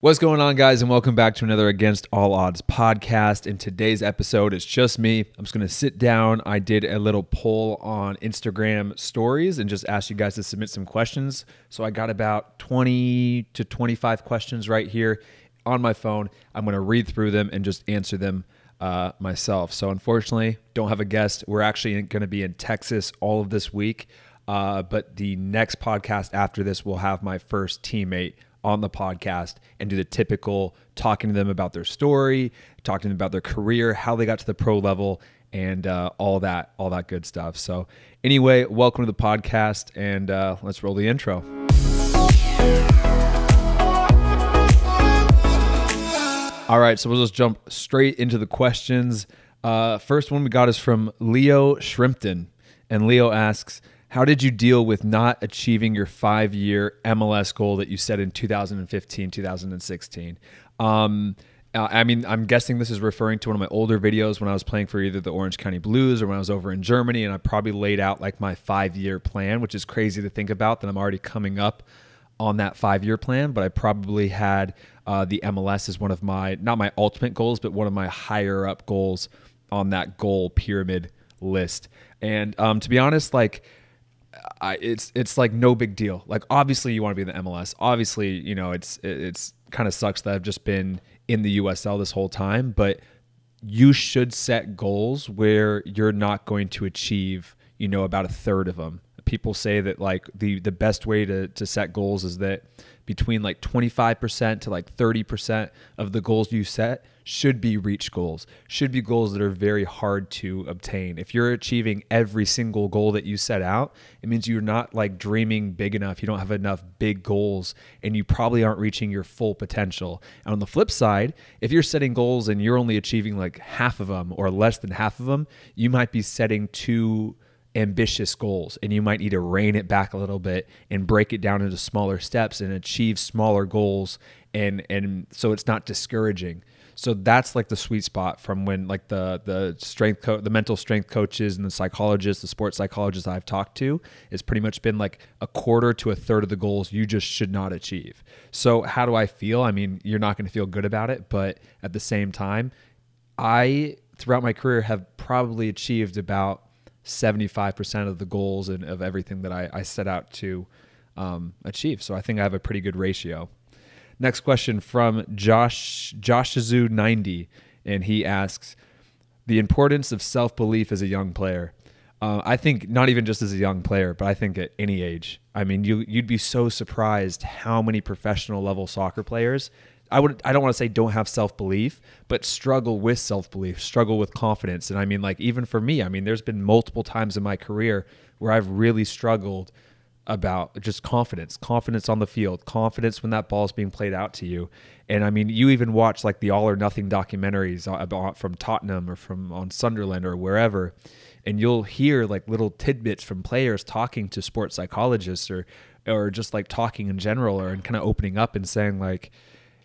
What's going on, guys, and welcome back to another Against All Odds podcast. In today's episode, it's just me. I'm just going to sit down. I did a little poll on Instagram stories and just asked you guys to submit some questions. So I got about 20 to 25 questions right here on my phone. I'm going to read through them and just answer them myself. So unfortunately, don't have a guest. We're actually going to be in Texas all of this week. But the next podcast after this will have my first teammate on the podcast and do the typical talking to them about their story, talking to them about their career, how they got to the pro level, and all that good stuff. So anyway, welcome to the podcast, and let's roll the intro. All right, so we'll just jump straight into the questions. First one we got is from Leo Shrimpton, and Leo asks, how did you deal with not achieving your 5-year MLS goal that you set in 2015, 2016? I mean, I'm guessing this is referring to one of my older videos when I was playing for either the Orange County Blues or when I was over in Germany, and I probably laid out like my 5-year plan, which is crazy to think about that I'm already coming up on that 5-year plan, but I probably had the MLS as one of my, not my ultimate goals, but one of my higher up goals on that goal pyramid list. And to be honest, like, it's like no big deal. Like, obviously you want to be in the MLS. Obviously, you know, it's kind of sucks that I've just been in the USL this whole time, but you should set goals where you're not going to achieve, you know, about a third of them. People say that like the best way to set goals is that between like 25% to like 30% of the goals you set should be reach goals, should be goals that are very hard to obtain. If you're achieving every single goal that you set out, it means you're not like dreaming big enough. You don't have enough big goals, and you probably aren't reaching your full potential. And on the flip side, if you're setting goals and you're only achieving like half of them or less than half of them, you might be setting too ambitious goals, and you might need to rein it back a little bit and break it down into smaller steps and achieve smaller goals, and so it's not discouraging. So that's like the sweet spot from when like the mental strength coaches and the psychologists, the sports psychologists I've talked to, it's pretty much been like a quarter to a third of the goals you just should not achieve. So how do I feel? I mean, you're not going to feel good about it, but at the same time, I throughout my career have probably achieved about 75% of the goals and of everything that I set out to achieve. So I think I have a pretty good ratio. Next question from Joshazu90, and he asks, the importance of self-belief as a young player. I think not even just as a young player, but I think at any age. I mean, you'd be so surprised how many professional level soccer players, I don't want to say don't have self-belief, but struggle with self-belief, struggle with confidence. And I mean, like, even for me, I mean, there's been multiple times in my career where I've really struggled about just confidence on the field, confidence when that ball is being played out to you. And I mean, you even watch like the All or Nothing documentaries about from Tottenham or from on Sunderland or wherever, and you'll hear like little tidbits from players talking to sports psychologists or just like talking in general, or and kind of opening up and saying like,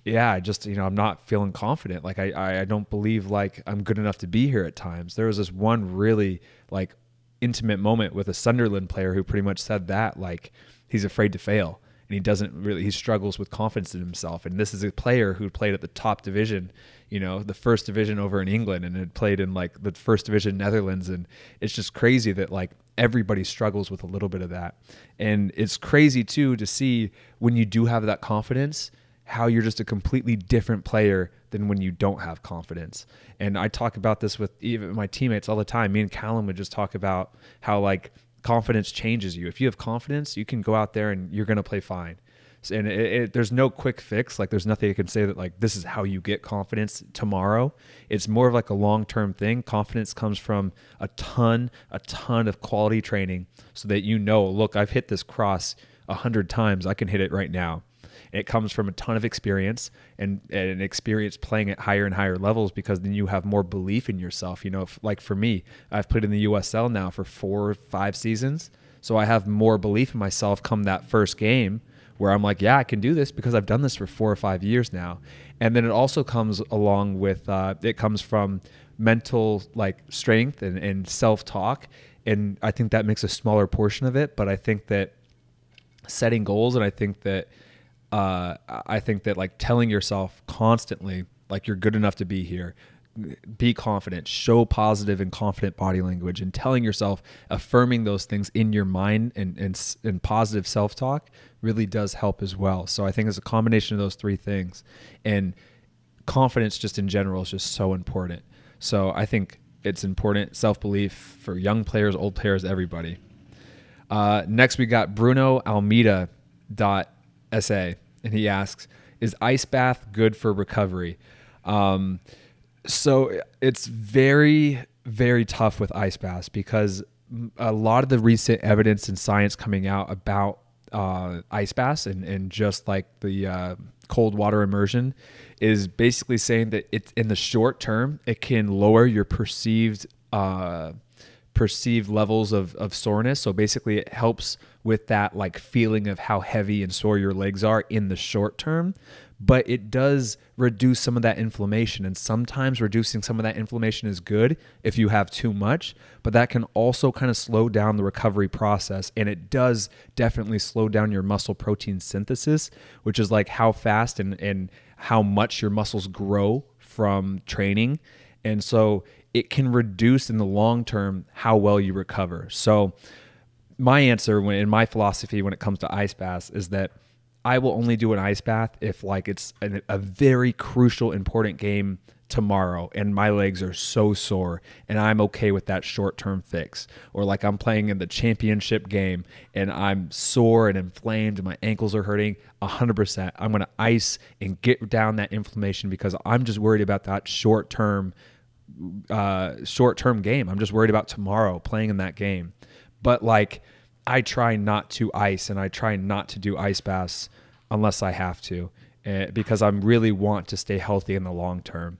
yeah, I just, you know, I'm not feeling confident. Like I don't believe like I'm good enough to be here at times. There was this one really like intimate moment with a Sunderland player who pretty much said that, like, he's afraid to fail and he struggles with confidence in himself. And this is a player who played at the top division, you know, the first division over in England, and had played in like the first division Netherlands. And it's just crazy that like everybody struggles with a little bit of that. And it's crazy too to see when you do have that confidence, how you're just a completely different player than when you don't have confidence. And I talk about this with even my teammates all the time. Me and Callum would just talk about how like confidence changes you. If you have confidence, you can go out there and you're going to play fine. And there's no quick fix. Like, there's nothing I can say that like, this is how you get confidence tomorrow. It's more of like a long-term thing. Confidence comes from a ton of quality training so that, you know, look, I've hit this cross 100 times. I can hit it right now. It comes from a ton of experience and experience playing at higher and higher levels, because then you have more belief in yourself. You know, like for me, I've played in the USL now for 4 or 5 seasons. So I have more belief in myself come that first game where I'm like, yeah, I can do this because I've done this for 4 or 5 years now. And then it also comes along with, it comes from mental like strength and self-talk. And I think that makes a smaller portion of it. But I think that setting goals, and I think that I think that like telling yourself constantly, like you're good enough to be here, be confident, show positive and confident body language, and telling yourself, affirming those things in your mind and positive self-talk really does help as well. So I think it's a combination of those three things, and confidence just in general is just so important. So I think it's important, self-belief for young players, old players, everybody. Next we got Bruno Almeida .sa, and he asks, is ice bath good for recovery? So it's very, very tough with ice baths because a lot of the recent evidence and science coming out about ice baths and just like the cold water immersion is basically saying that it's in the short term, it can lower your perceived levels of soreness. So basically it helps with that like feeling of how heavy and sore your legs are in the short term, but it does reduce some of that inflammation. And sometimes reducing some of that inflammation is good if you have too much, but that can also kind of slow down the recovery process. And it does definitely slow down your muscle protein synthesis, which is like how fast and how much your muscles grow from training. And so it can reduce in the long term how well you recover. So my answer in my philosophy when it comes to ice baths is that I will only do an ice bath if like it's a very crucial, important game tomorrow and my legs are so sore and I'm okay with that short-term fix. Or like I'm playing in the championship game and I'm sore and inflamed and my ankles are hurting, 100%. I'm going to ice and get down that inflammation because I'm just worried about that short-term game. I'm just worried about tomorrow playing in that game. But like I try not to ice and I try not to do ice baths unless I have to, because I really want to stay healthy in the long term.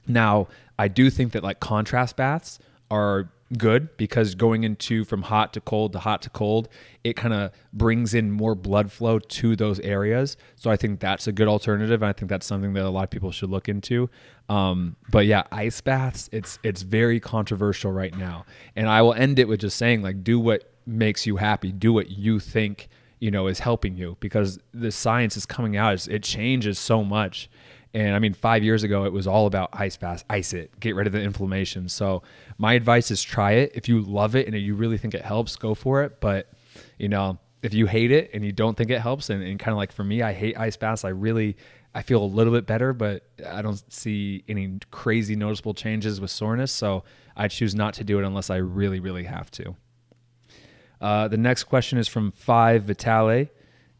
Now, I do think that like contrast baths are good because going into from hot to cold, it kind of brings in more blood flow to those areas. So I think that's a good alternative. And I think that's something that a lot of people should look into. But yeah, ice baths, it's very controversial right now. And I will end it with just saying like, do what makes you happy, do what you think, is helping you, because the science is coming out. It changes so much. And I mean, 5 years ago, it was all about ice baths, ice it, get rid of the inflammation. So my advice is try it. If you love it and you really think it helps, go for it. But, if you hate it and you don't think it helps, and kind of like for me, I hate ice baths. I feel a little bit better, but I don't see any crazy noticeable changes with soreness. So I choose not to do it unless I really, really have to. The next question is from 5 Vitale,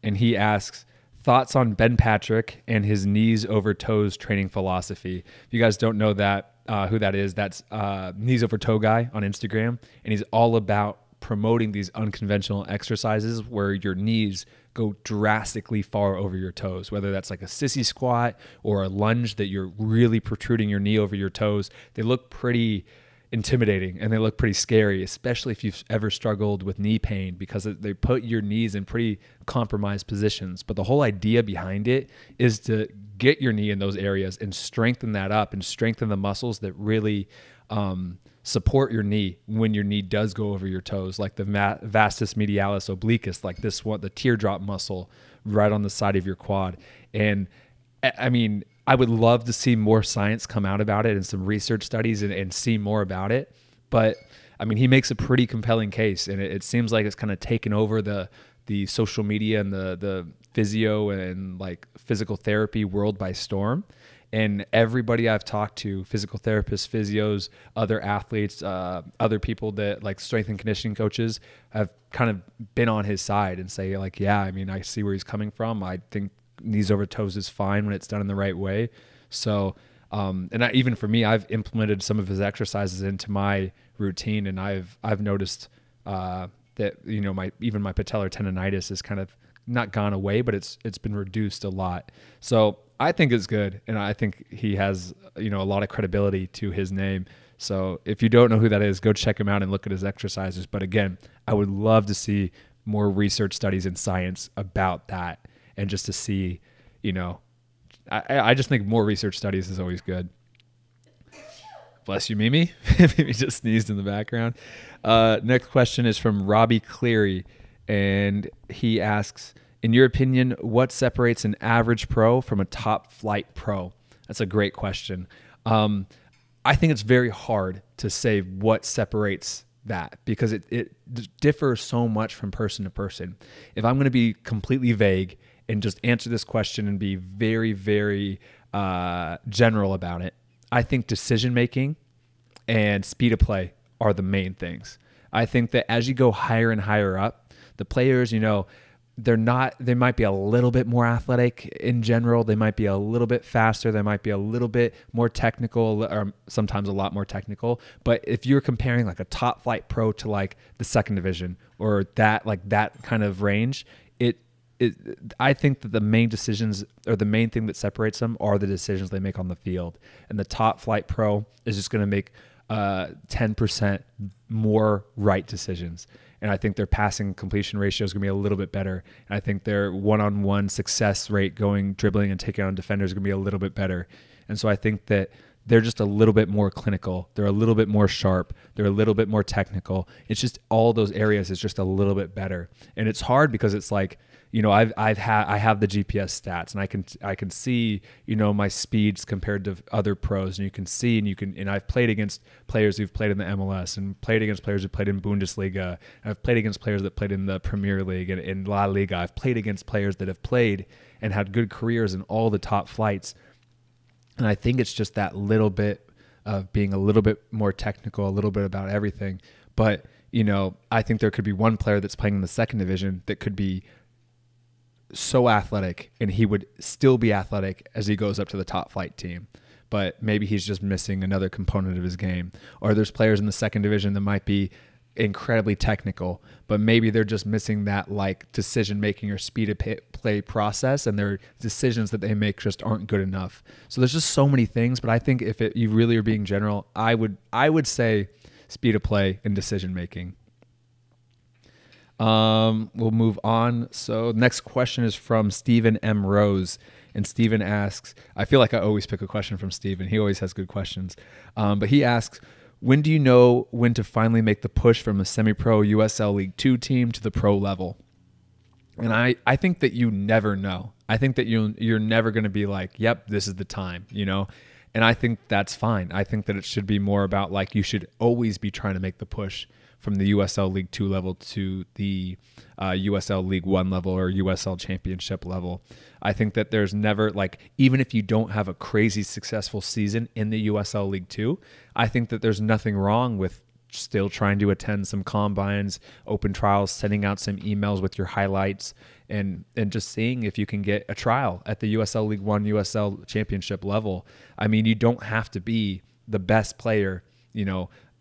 and he asks, thoughts on Ben Patrick and his knees over toes training philosophy. If you guys don't know that, who that is, that's Knees Over Toe Guy on Instagram, and he's all about promoting these unconventional exercises where your knees go drastically far over your toes, whether that's like a sissy squat or a lunge that you're really protruding your knee over your toes. They look pretty intimidating and they look pretty scary, especially if you've ever struggled with knee pain, because they put your knees in pretty compromised positions. But the whole idea behind it is to get your knee in those areas and strengthen that up and strengthen the muscles that really support your knee when your knee does go over your toes, like the vastus medialis obliquus, like this one, the teardrop muscle right on the side of your quad. And I mean, I would love to see more science come out about it and some research studies and see more about it. But I mean, he makes a pretty compelling case, and it seems like it's kind of taken over the social media and the physio and like physical therapy world by storm. And everybody I've talked to, physical therapists, physios, other athletes, other people that like strength and conditioning coaches, have kind of been on his side and say like, yeah, I mean, I see where he's coming from. I think knees over toes is fine when it's done in the right way. So, even for me, I've implemented some of his exercises into my routine, and I've noticed that my patellar tendonitis has kind of not gone away, but it's been reduced a lot. So I think it's good, and I think he has a lot of credibility to his name. So if you don't know who that is, go check him out and look at his exercises. But again, I would love to see more research studies and science about that. And just to see, I just think more research studies is always good. Bless you, Mimi. Mimi just sneezed in the background. Next question is from Robbie Cleary, and he asks, In your opinion, what separates an average pro from a top flight pro? That's a great question. I think it's very hard to say what separates that because it differs so much from person to person. If I'm going to be completely vague and just answer this question and be very, very general about it, I think decision-making and speed of play are the main things. I think that as you go higher and higher up, the players, they might be a little bit more athletic in general. They might be a little bit faster. They might be a little bit more technical, or sometimes a lot more technical. But if you're comparing like a top flight pro to like the second division or that kind of range, I think that the main decisions or the main thing that separates them are the decisions they make on the field. And the top flight pro is just going to make 10% more right decisions. And I think their passing completion ratio is going to be a little bit better. And I think their one-on-one success rate dribbling and taking on defenders is going to be a little bit better. And so I think that they're just a little bit more clinical. They're a little bit more sharp. They're a little bit more technical. It's just all those areas is just a little bit better. And it's hard because it's like, I have the GPS stats and I can see, my speeds compared to other pros, and you can see, and I've played against players who've played in the MLS and played against players who played in Bundesliga. I've played against players that played in the Premier League and in La Liga. I've played against players that have played and had good careers in all the top flights. And I think it's just that little bit of being a little bit more technical, a little bit about everything. But, I think there could be one player that's playing in the second division that could be so athletic, and he would still be athletic as he goes up to the top flight team. But maybe he's just missing another component of his game. Or there's players in the second division that might be incredibly technical, but maybe they're just missing that like decision making or speed of play process, and their decisions that they make just aren't good enough. So there's just so many things. But I think if you really are being general, I would say speed of play and decision making. We'll move on. So next question is from Stephen M. Rose. And Stephen asks, I feel like I always pick a question from Stephen. He always has good questions. But he asks, when do you know when to finally make the push from a semi-pro USL League 2 team to the pro level? And I think that you never know. I think that you're never going to be like, yep, this is the time, And I think that's fine. I think that it should be more about like you should always be trying to make the push from the USL League 2 level to the USL League 1 level or USL Championship level. I think that there's never, like, even if you don't have a crazy successful season in the USL League 2, I think that there's nothing wrong with still trying to attend some combines, open trials, sending out some emails with your highlights, and just seeing if you can get a trial at the USL League 1, USL Championship level. I mean, you don't have to be the best player,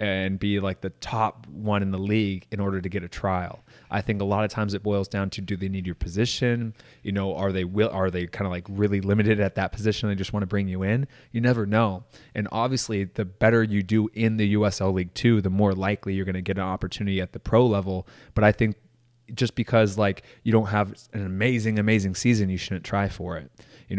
and be like the top one in the league in order to get a trial. I think a lot of times it boils down to, do they need your position? Are they kind of like really limited at that position? They just want to bring you in. You never know. And obviously the better you do in the USL League 2, the more likely you're going to get an opportunity at the pro level. But I think just because like you don't have an amazing season, you shouldn't try for it.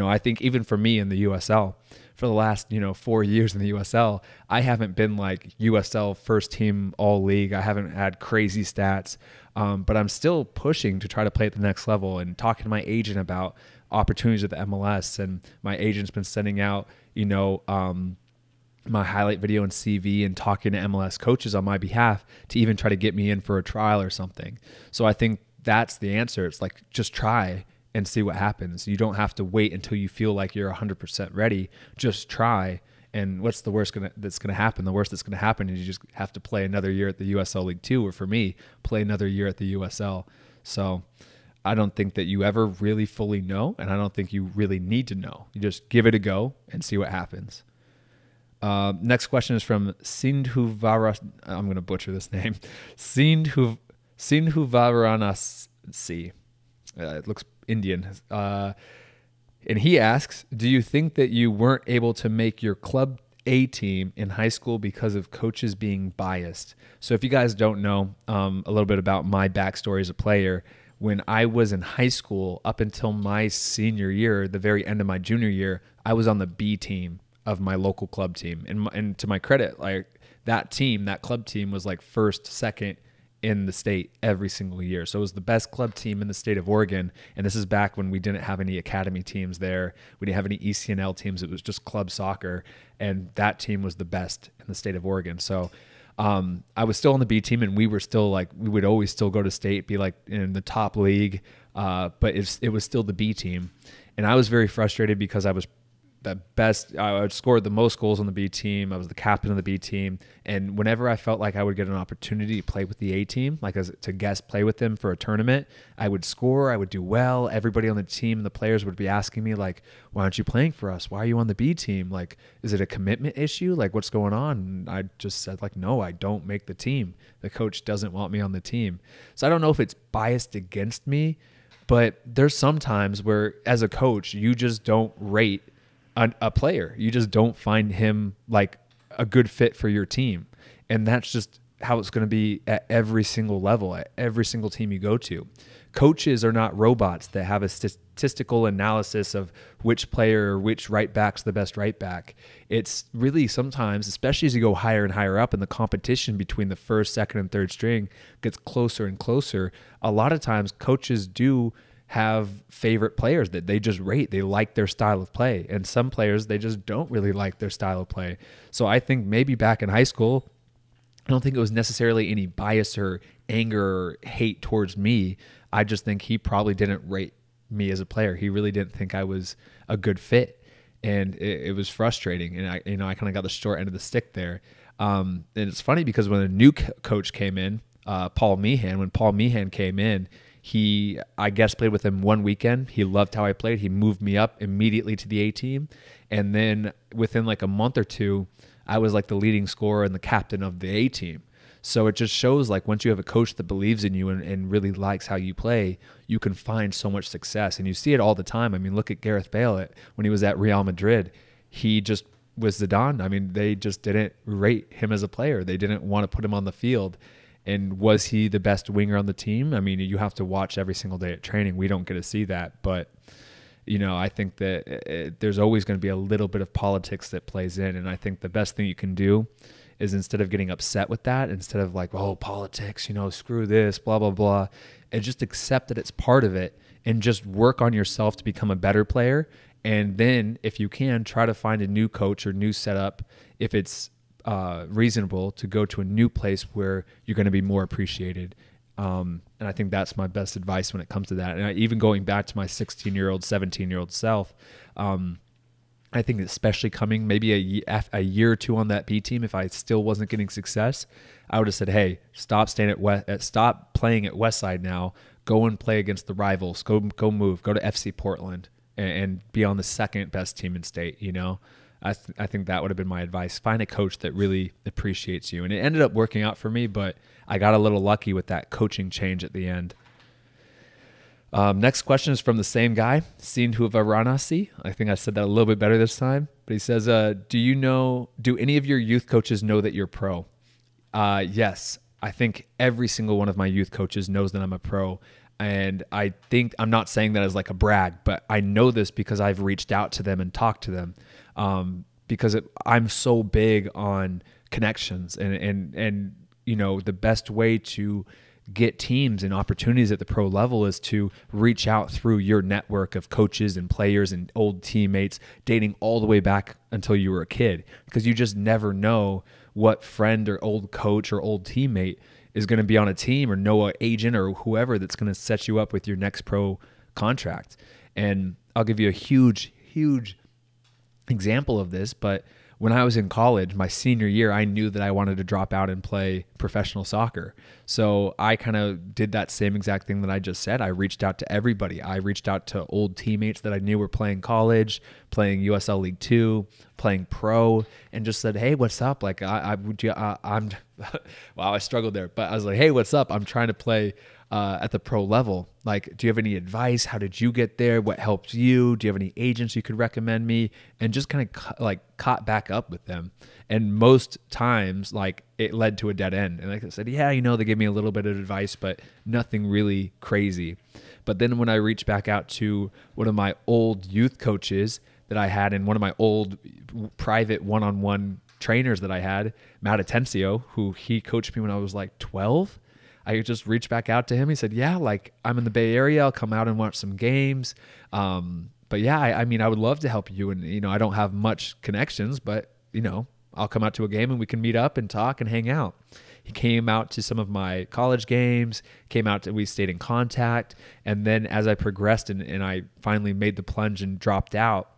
I think even for me in the USL, for the last 4 years in the USL, I haven't been like USL first team all league. I haven't had crazy stats, but I'm still pushing to try to play at the next level and talking to my agent about opportunities at the MLS. And my agent's been sending out, my highlight video and CV and talking to MLS coaches on my behalf to even try to get me in for a trial or something. So I think that's the answer. It's like, just try and see what happens. You don't have to wait until you feel like you're 100% ready. Just try. And what's the worst that's going to happen? The worst that's going to happen is you just have to play another year at the USL League 2, or for me, play another year at the USL. So I don't think that you ever really fully know, and I don't think you really need to know. You just give it a go and see what happens. Next question is from Sindhuvara. I'm going to butcher this name. Sindhuvaranasi. It looks Indian. And he asks, do you think that you weren't able to make your club A team in high school because of coaches being biased? So if you guys don't know a little bit about my backstory as a player, when I was in high school up until my senior year, the very end of my junior year, I was on the B team of my local club team. And to my credit, like that club team was like first, second in the state every single year. So it was the best club team in the state of Oregon. And this is back when we didn't have any academy teams there. We didn't have any ECNL teams. It was just club soccer. And that team was the best in the state of Oregon. So I was still on the B team, and we were still like, we would always still go to state, be like in the top league. But it was still the B team. And I was very frustrated because I was the best. I scored the most goals on the B team. I was the captain of the B team. And whenever I felt like I would get an opportunity to play with the A team, like to guest play with them for a tournament, I would score. I would do well. Everybody on the team, the players would be asking me like, why aren't you playing for us? Why are you on the B team? Like, is it a commitment issue? Like, what's going on? And I just said like, no, I don't make the team. The coach doesn't want me on the team. So I don't know if it's biased against me, but there's some times where as a coach, you just don't rate a player. You just don't find him like a good fit for your team. And that's just how it's going to be at every single level, at every single team you go to. Coaches are not robots that have a statistical analysis of which player or which right back's the best right back. It's really sometimes, especially as you go higher and higher up and the competition between the first, second, and third string gets closer and closer, a lot of times coaches do have favorite players that they just rate. They like their style of play. And some players, they just don't really like their style of play. So I think maybe back in high school, I don't think it was necessarily any bias or anger or hate towards me. I just think he probably didn't rate me as a player. He really didn't think I was a good fit. And it was frustrating. And I kind of got the short end of the stick there. And it's funny because when a new coach came in, Paul Meehan, when Paul Meehan came in, I guess played with him one weekend. He loved how I played. He moved me up immediately to the A team. And then within like a month or two, I was like the leading scorer and the captain of the A team. So it just shows like once you have a coach that believes in you and really likes how you play, you can find so much success. And you see it all the time. I mean, look at Gareth Bale when he was at Real Madrid. He just was Zidane. I mean, they just didn't rate him as a player. They didn't want to put him on the field. And was he the best winger on the team? I mean, you have to watch every single day at training. We don't get to see that. But, I think that there's always going to be a little bit of politics that plays in. And I think the best thing you can do is instead of getting upset with that, instead of like, oh, politics, screw this, blah, blah, blah, and just accept that it's part of it and just work on yourself to become a better player. And then if you can, try to find a new coach or new setup if it's reasonable to go to a new place where you're going to be more appreciated. And I think that's my best advice when it comes to that. And even going back to my 16-year-old, 17-year-old self, I think especially coming maybe a year or two on that B team, if I still wasn't getting success, I would have said, hey, stop playing at Westside now. Go and play against the rivals. Go move. Go to FC Portland and be on the second best team in state, I think that would have been my advice. Find a coach that really appreciates you. And it ended up working out for me, but I got a little lucky with that coaching change at the end. Next question is from the same guy, Sindhu Varanasi. I think I said that a little bit better this time. But he says, do any of your youth coaches know that you're pro? Yes. I think every single one of my youth coaches knows that I'm a pro. And I think, I'm not saying that as like a brag, but I know this because I've reached out to them and talked to them. Because I'm so big on connections and the best way to get teams and opportunities at the pro level is to reach out through your network of coaches and players and old teammates dating all the way back until you were a kid, because you just never know what friend or old coach or old teammate is going to be on a team or know an agent or whoever that's going to set you up with your next pro contract. And I'll give you a huge example of this, but when I was in college, my senior year, I knew that I wanted to drop out and play professional soccer. So I kind of did that same exact thing that I just said. I reached out to everybody. I reached out to old teammates that I knew were playing college, playing USL League 2, playing pro, and just said, hey, what's up? Like, I'm wow, I struggled there, but I was like, hey, what's up? I'm trying to play at the pro level. Like, do you have any advice? How did you get there? What helped you? Do you have any agents you could recommend me? And just kind of caught back up with them. And most times, like, it led to a dead end. And like I said, yeah, they gave me a little bit of advice, but nothing really crazy. But then when I reached back out to one of my old youth coaches that I had and one of my old private one-on-one trainers that I had, Matt Atencio, who he coached me when I was like 12, I just reached back out to him. He said, yeah, like I'm in the Bay Area. I'll come out and watch some games. But yeah, I mean, I would love to help you. And, I don't have much connections, but, I'll come out to a game and we can meet up and talk and hang out. He came out to some of my college games, we stayed in contact. And then as I progressed and I finally made the plunge and dropped out,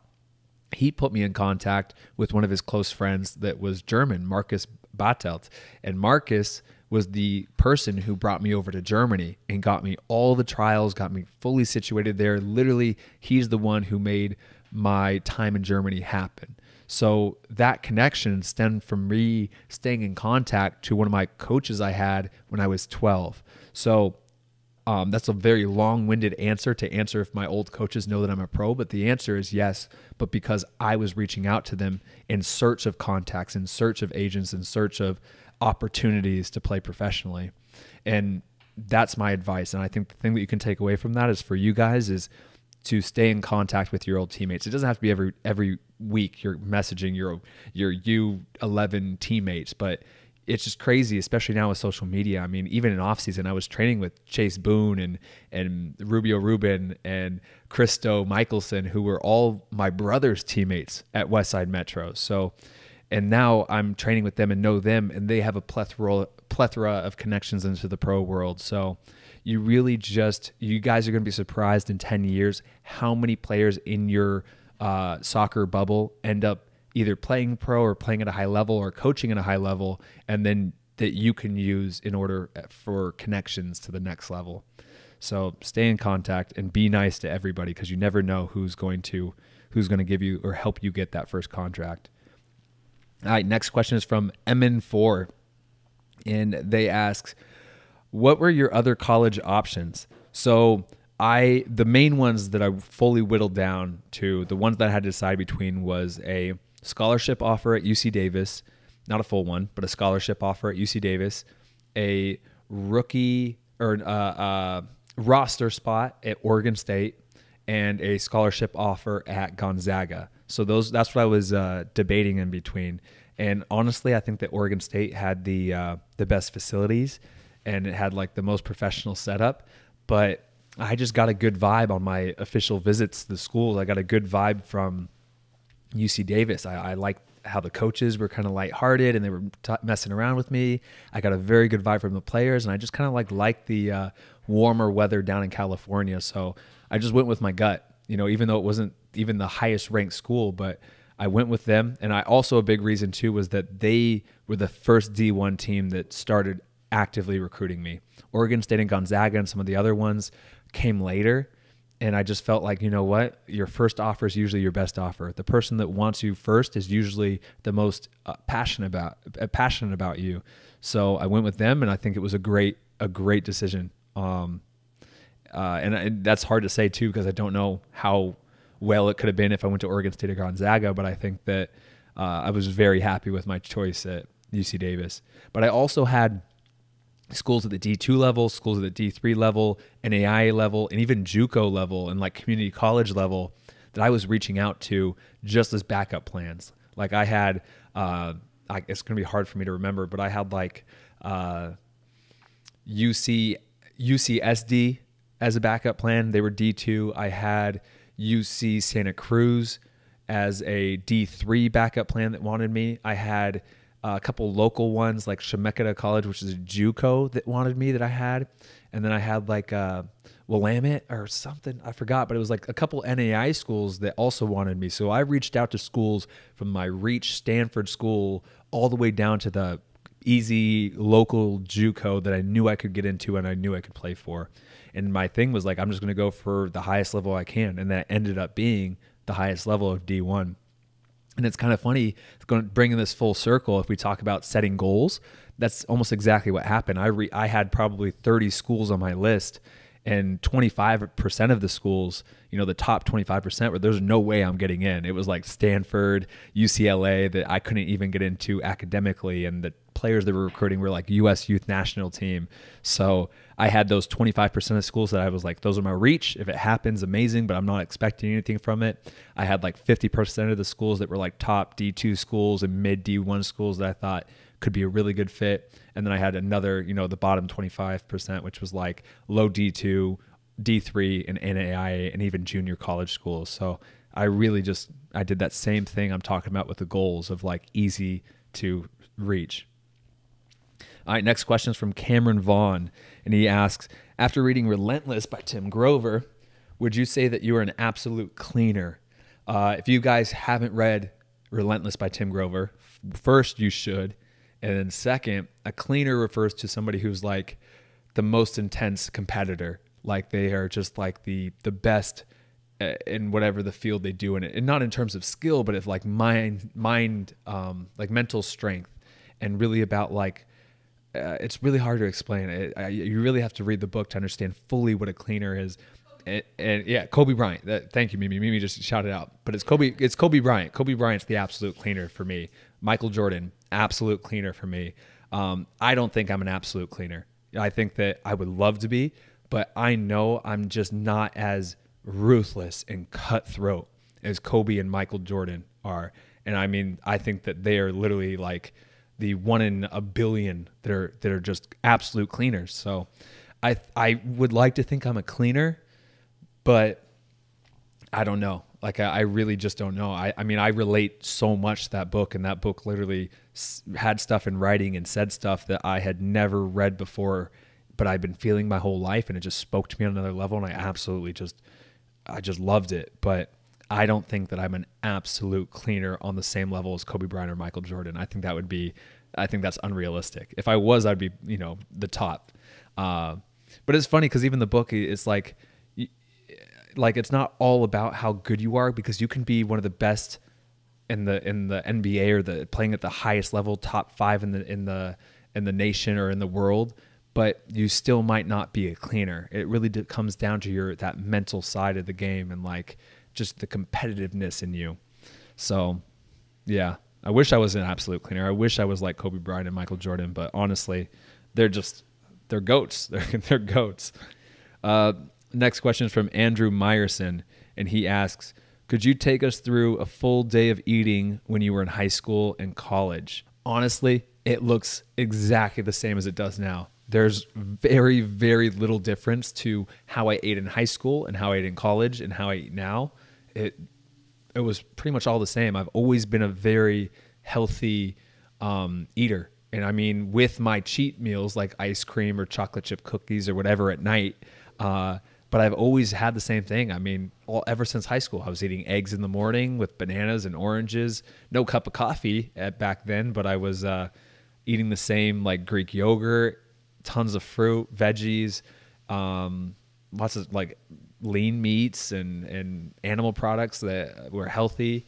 he put me in contact with one of his close friends that was German, Marcus Bartelt. And Marcus was the person who brought me over to Germany and got me all the trials, got me fully situated there. Literally, he's the one who made my time in Germany happen. So that connection stemmed from me staying in contact to one of my coaches I had when I was 12. So that's a very long-winded answer to answer if my old coaches know that I'm a pro, but the answer is yes, but because I was reaching out to them in search of contacts, in search of agents, in search of opportunities to play professionally. And that's my advice. And I think the thing that you can take away from that is for you guys is to stay in contact with your old teammates. It doesn't have to be every week you're messaging your U11 teammates, but it's just crazy, especially now with social media. I mean, even in off season, I was training with Chase Boone and Rubio Rubin and Christo Michelson, who were all my brother's teammates at Westside Metro. So, and now I'm training with them and know them, and they have a plethora of connections into the pro world. So you really you guys are going to be surprised in 10 years how many players in your soccer bubble end up either playing pro or playing at a high level or coaching at a high level, and then that you can use in order for connections to the next level. So stay in contact and be nice to everybody, because you never know who's going to give you or help you get that first contract. All right, next question is from MN4, and they ask, what were your other college options? So the main ones that I fully whittled down to, the ones that I had to decide between, was a scholarship offer at UC Davis, not a full one, but a scholarship offer at UC Davis, a rookie or roster spot at Oregon State, and a scholarship offer at Gonzaga. So that's what I was debating in between. And honestly, I think that Oregon State had the best facilities, and it had like the most professional setup. But I just got a good vibe on my official visits to the schools. I got a good vibe from UC Davis. I liked how the coaches were kind of lighthearted and they were messing around with me. I got a very good vibe from the players, and I just kind of liked the warmer weather down in California. So I just went with my gut, even though it wasn't even the highest ranked school, but I went with them. And a big reason too was that they were the first D1 team that started actively recruiting me. Oregon State and Gonzaga and some of the other ones came later. And I just felt like, you know what? Your first offer is usually your best offer. The person that wants you first is usually the most passionate about you. So I went with them, and I think it was a great decision. And that's hard to say too, because I don't know how well it could have been if I went to Oregon State or Gonzaga. But I think that I was very happy with my choice at UC Davis. But I also had schools at the D2 level, schools at the D3 level, NAIA level, and even JUCO level and like community college level that I was reaching out to just as backup plans. Like I had, it's going to be hard for me to remember, but I had like UCSD as a backup plan. They were D2. I had UC Santa Cruz as a D3 backup plan that wanted me. I had a couple local ones like Chemeketa College, which is a JUCO, that wanted me that I had. And then I had like Willamette or something. I forgot, but it was like a couple NAI schools that also wanted me. So I reached out to schools from my Reach Stanford school all the way down to the easy local JUCO that I knew I could get into and I knew I could play for. And my thing was like, I'm just going to go for the highest level I can. And that ended up being the highest level of D1. And it's kind of funny bringing this full circle. If we talk about setting goals, that's almost exactly what happened. I had probably 30 schools on my list, and 25% of the schools, the top 25%, where there's no way I'm getting in. It was like Stanford, UCLA that I couldn't even get into academically, and that players they were recruiting were like U.S. youth national team. So I had those 25% of schools that I was like, those are my reach. If it happens, amazing, but I'm not expecting anything from it. I had like 50% of the schools that were like top D2 schools and mid D1 schools that I thought could be a really good fit. And then I had another, you know, the bottom 25%, which was like low D2, D3, and NAIA, and even junior college schools. So I did that same thing I'm talking about with the goals of like easy to reach. All right, next question is from Cameron Vaughn, and he asks, after reading Relentless by Tim Grover, would you say that you are an absolute cleaner? If you guys haven't read Relentless by Tim Grover, first you should, and then second, a cleaner refers to somebody who's like the most intense competitor, like they are just like the best in whatever the field they do in it, and not in terms of skill, but of like mind, like mental strength, and really about like. It's really hard to explain it. You really have to read the book to understand fully what a cleaner is. And yeah, Kobe Bryant. Thank you, Mimi. Mimi just shouted out. But it's Kobe Bryant. Kobe Bryant's the absolute cleaner for me. Michael Jordan, absolute cleaner for me. I don't think I'm an absolute cleaner. I think that I would love to be, but I know I'm just not as ruthless and cutthroat as Kobe and Michael Jordan are. And I mean, I think that they are literally like the 1 in a billion that are just absolute cleaners. So I would like to think I'm a cleaner, but I don't know. Like I really just don't know. I mean, I relate so much to that book, and that book literally had stuff in writing and said stuff that I had never read before, but I've been feeling my whole life, and it just spoke to me on another level, and I just loved it. But I don't think that I'm an absolute cleaner on the same level as Kobe Bryant or Michael Jordan. I think that's unrealistic. If I was, I'd be, you know, the top. But it's funny because even the book, it's like it's not all about how good you are, because you can be one of the best in the NBA or playing at the highest level, top 5 in the nation or in the world, but you still might not be a cleaner. It really comes down to that mental side of the game and like just the competitiveness in you. So yeah, I wish I was an absolute cleaner. I wish I was like Kobe Bryant and Michael Jordan, but honestly, they're goats. They're goats. Next question is from Andrew Meyerson, and he asks, could you take us through a full day of eating when you were in high school and college? Honestly, it looks exactly the same as it does now. There's very, very little difference to how I ate in high school and how I ate in college and how I eat now. It was pretty much all the same. I've always been a very healthy eater. And I mean, with my cheat meals like ice cream or chocolate chip cookies or whatever at night, but I've always had the same thing. I mean, ever since high school, I was eating eggs in the morning with bananas and oranges. No cup of coffee back then, but I was eating the same like Greek yogurt, tons of fruit, veggies, lots of like lean meats and animal products that were healthy.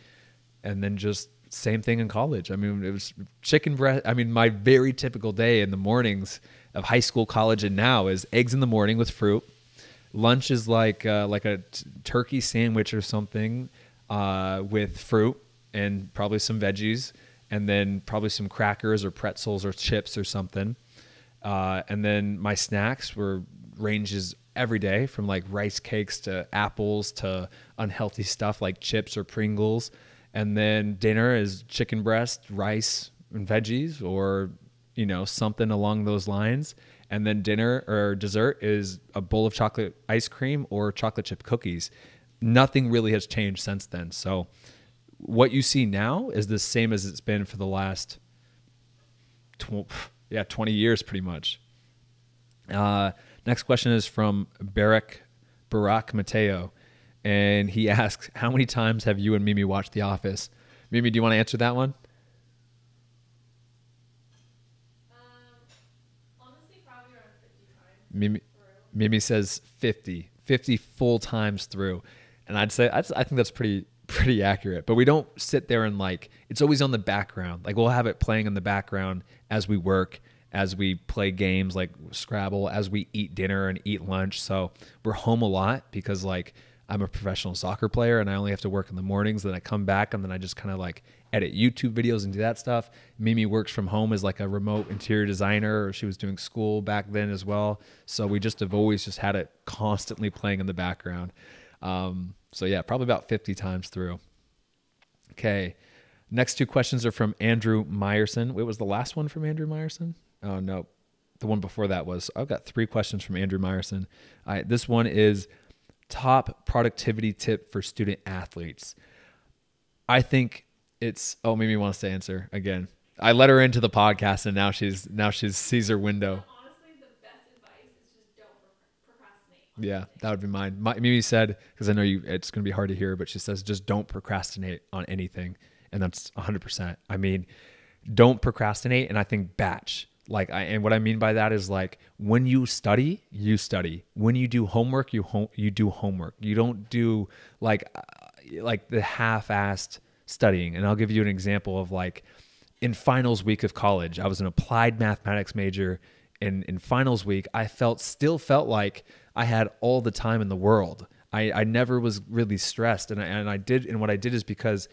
And then just same thing in college. I mean, it was chicken breast. I mean, my very typical day in the mornings of high school, college, and now is eggs in the morning with fruit. Lunch is like a turkey sandwich or something with fruit and probably some veggies, and then probably some crackers or pretzels or chips or something. And then my snacks ranges every day from like rice cakes to apples to unhealthy stuff like chips or Pringles. And then dinner is chicken breast, rice, and veggies, or, you know, something along those lines. And then dinner or dessert is a bowl of chocolate ice cream or chocolate chip cookies. Nothing really has changed since then. So what you see now is the same as it's been for the last 20 years pretty much. Next question is from Barack Mateo. And he asks, how many times have you and Mimi watched The Office? Mimi, do you want to answer that one? Honestly, probably around 50 times. Mimi says 50 full times through. And I think that's pretty accurate. But we don't sit there and like, it's always on the background. Like we'll have it playing in the background as we work, as we play games like Scrabble, as we eat dinner and eat lunch. So we're home a lot because like I'm a professional soccer player and I only have to work in the mornings. Then I come back and then I just kind of like edit YouTube videos and do that stuff. Mimi works from home as like a remote interior designer, or she was doing school back then as well. So we just have always just had it constantly playing in the background. So yeah, probably about 50 times through. Okay. Next two questions are from Andrew Meyerson. Wait, was the last one from Andrew Meyerson? Oh, no. The one before that was, I've got 3 questions from Andrew Meyerson. This one is top productivity tip for student athletes. I think it's, oh, Mimi wants to answer again. I let her into the podcast and now she's sees her window. Honestly, the best advice is just don't procrastinate. Yeah, that would be mine. Mimi said, because I know it's going to be hard to hear, but she says just don't procrastinate on anything. And that's 100%. I mean, don't procrastinate. And I think batch. And what I mean by that is like when you study, you study. When you do homework, you do homework. You don't do like the half-assed studying. And I'll give you an example of like in finals week of college, I was an applied mathematics major. In finals week, I still felt like I had all the time in the world. I never was really stressed. And what I did is because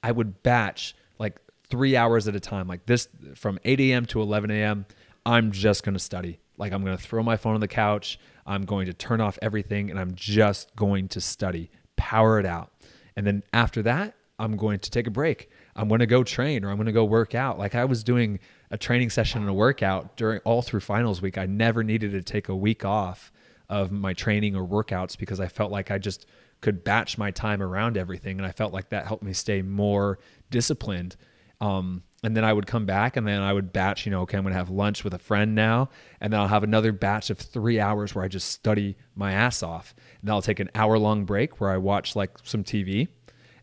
I would batch like 3 hours at a time, like this from 8 a.m. to 11 a.m. I'm just going to study. Like I'm going to throw my phone on the couch. I'm going to turn off everything and I'm just going to study, power it out. And then after that, I'm going to take a break. I'm going to go train or I'm going to go work out. Like I was doing a training session and a workout all through finals week. I never needed to take a week off of my training or workouts because I felt like I just could batch my time around everything. And I felt like that helped me stay more disciplined. And then I would come back and then I would batch, okay, I'm going to have lunch with a friend now. And then I'll have another batch of 3 hours where I just study my ass off. And then I'll take an hour-long break where I watch like some TV.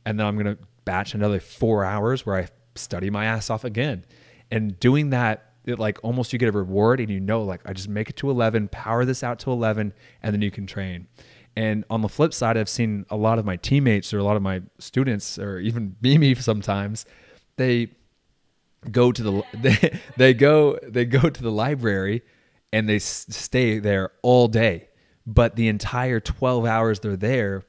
And then I'm going to batch another 4 hours where I study my ass off again. And doing that, it like almost you get a reward and like I just make it to 11, power this out to 11, and then you can train. And on the flip side, I've seen a lot of my teammates or a lot of my students or even Mimi sometimes, they go to the they go to the library and they stay there all day. But the entire 12 hours they're there,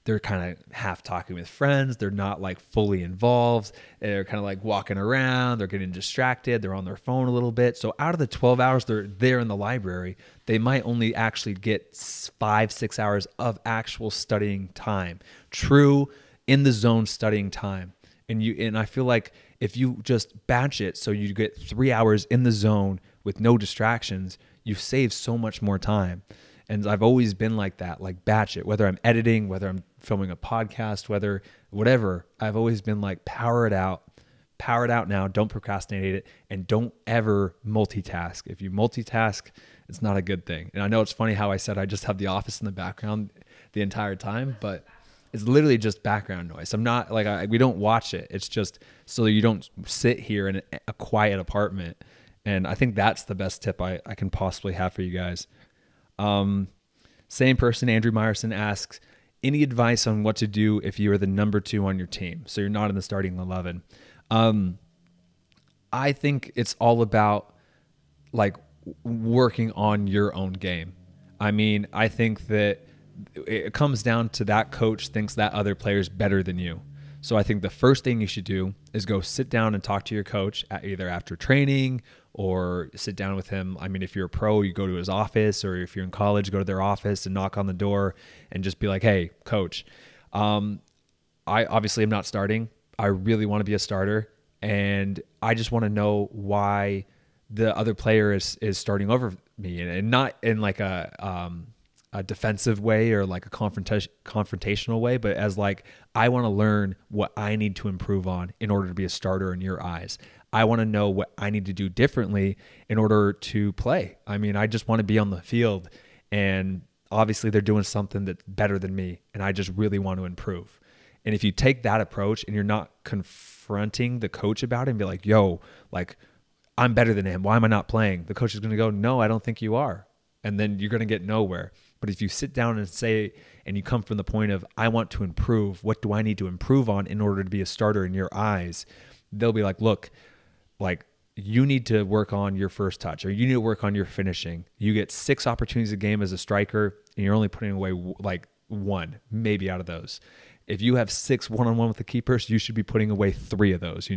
they're kind of half talking with friends. They're not like fully involved. They're kind of like walking around. They're getting distracted. They're on their phone a little bit. So out of the 12 hours they're there in the library, they might only actually get 5-6 hours of actual studying time, true in the zone studying time. And I feel like if you just batch it so you get 3 hours in the zone with no distractions, you save so much more time. And I've always been like that, like batch it, whether I'm editing, whether I'm filming a podcast, whatever, I've always been like power it out now, don't procrastinate it, and don't ever multitask. If you multitask, it's not a good thing. And I know it's funny how I said I just have The Office in the background the entire time, but it's literally just background noise. I'm not like, we don't watch it. It's just so you don't sit here in a quiet apartment. And I think that's the best tip I can possibly have for you guys. Same person, Andrew Meyerson asks, any advice on what to do if you are the number 2 on your team? So you're not in the starting 11. I think it's all about like working on your own game. I mean, I think that it comes down to that coach thinks that other player is better than you. So I think the first thing you should do is go sit down and talk to your coach either after training or sit down with him. I mean, if you're a pro, you go to his office, or if you're in college, go to their office and knock on the door and just be like, hey, coach, I obviously am not starting. I really want to be a starter. And I just want to know why the other player is starting over me, and not in like a defensive way or like a confrontational way, but as like, I want to learn what I need to improve on in order to be a starter in your eyes. I want to know what I need to do differently in order to play. I mean, I just want to be on the field, and obviously they're doing something that's better than me, and I just really want to improve. And if you take that approach and you're not confronting the coach about it and be like, yo, like, I'm better than him, why am I not playing? The coach is going to go, no, I don't think you are. And then you're going to get nowhere. But if you sit down and say, and you come from the point of, I want to improve, what do I need to improve on in order to be a starter in your eyes? They'll be like, look, like, you need to work on your first touch, or you need to work on your finishing. You get 6 opportunities a game as a striker, and you're only putting away like one, maybe out of those. If you have 6 one-on-one with the keepers, you should be putting away 3 of those,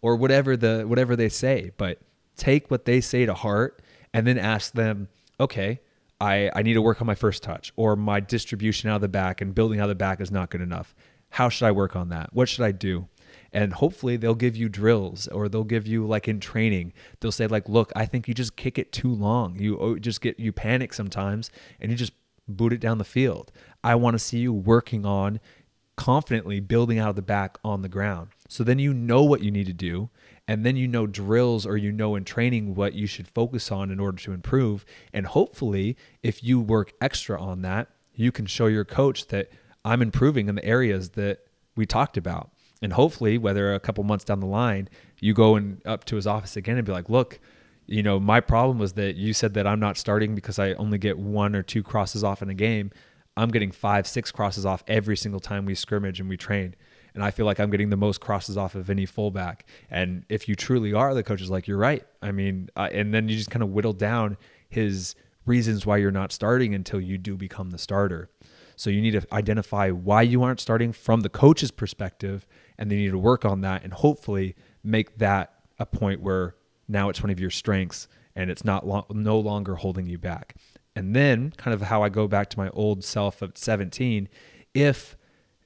or whatever they say. But take what they say to heart and then ask them, okay, I need to work on my first touch, or my distribution out of the back and building out of the back is not good enough. How should I work on that? What should I do? And hopefully they'll give you drills, or they'll give you, like in training, they'll say like, look, I think you just kick it too long. You panic sometimes and you just boot it down the field. I want to see you working on confidently building out of the back on the ground. So then you know what you need to do. And then drills, or in training what you should focus on in order to improve. And hopefully if you work extra on that, you can show your coach that I'm improving in the areas that we talked about. And hopefully, whether a couple months down the line, you go up to his office again and be like, look, my problem was that you said that I'm not starting because I only get 1 or 2 crosses off in a game. I'm getting 5, 6 crosses off every single time we scrimmage and we train. And I feel like I'm getting the most crosses off of any fullback. And if you truly are, the coach is like, you're right. I mean, and then you just kind of whittle down his reasons why you're not starting until you do become the starter. So you need to identify why you aren't starting from the coach's perspective, and then you need to work on that and hopefully make that a point where now it's one of your strengths and it's no longer holding you back. And then kind of how I go back to my old self of 17, if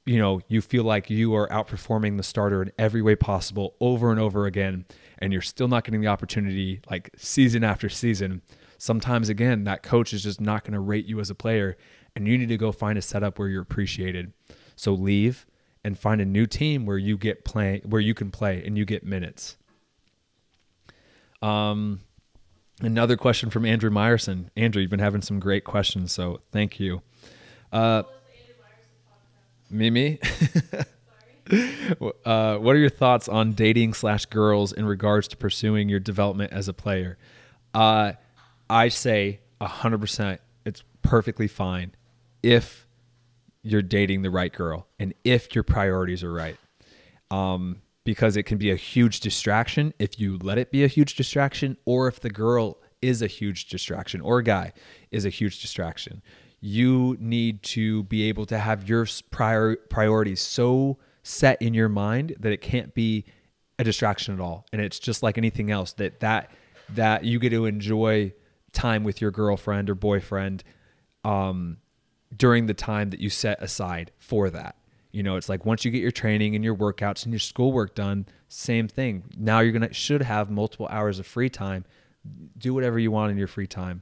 you feel like you are outperforming the starter in every way possible over and over again, and you're still not getting the opportunity like season after season, sometimes again, that coach is just not going to rate you as a player, and you need to go find a setup where you're appreciated. So leave and find a new team where you can play and you get minutes. Another question from Andrew Meyerson. Andrew, you've been having some great questions, so thank you. Mimi, what are your thoughts on dating/girls in regards to pursuing your development as a player? I say 100%. It's perfectly fine if you're dating the right girl and if your priorities are right. Because it can be a huge distraction if you let it be a huge distraction, or if the girl is a huge distraction or a guy is a huge distraction. You need to be able to have your priorities so set in your mind that it can't be a distraction at all. And it's just like anything else, that you get to enjoy time with your girlfriend or boyfriend during the time that you set aside for that. It's like once you get your training and your workouts and your schoolwork done, same thing. Now should have multiple hours of free time. Do whatever you want in your free time.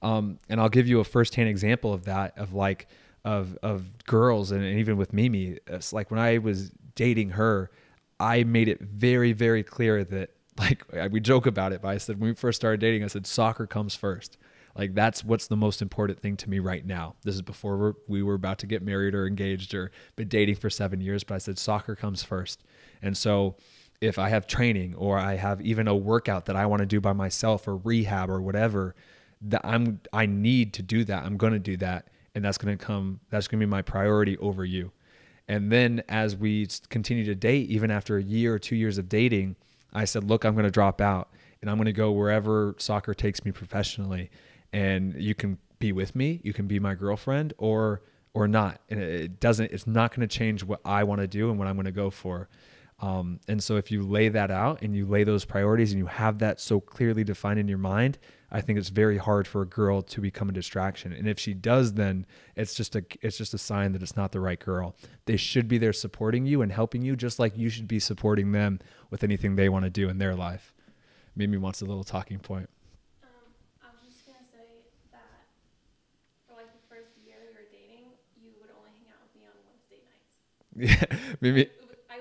And I'll give you a firsthand example of that, of girls, and even with Mimi. It's like when I was dating her, I made it very, very clear that, like, we joke about it, but I said, when we first started dating, I said, soccer comes first. Like, that's what's the most important thing to me right now. This is before we were about to get married or engaged or been dating for 7 years, but I said, soccer comes first. And so if I have training, or I have even a workout that I want to do by myself, or rehab or whatever, that I need to do that. I'm going to do that. And that's going to be my priority over you. And then as we continue to date, even after a year or 2 years of dating, I said, look, I'm going to drop out and I'm going to go wherever soccer takes me professionally. And you can be with me, you can be my girlfriend, or not. And it's not going to change what I want to do and what I'm going to go for. And so if you lay that out and you lay those priorities and you have that so clearly defined in your mind, I think it's very hard for a girl to become a distraction. And if she does, then it's just a sign that it's not the right girl. They should be there supporting you and helping you, just like you should be supporting them with anything they want to do in their life. Mimi wants a little talking point. I was just going to say that for like the first year we were dating, you would only hang out with me on Wednesday nights. Yeah, Mimi. I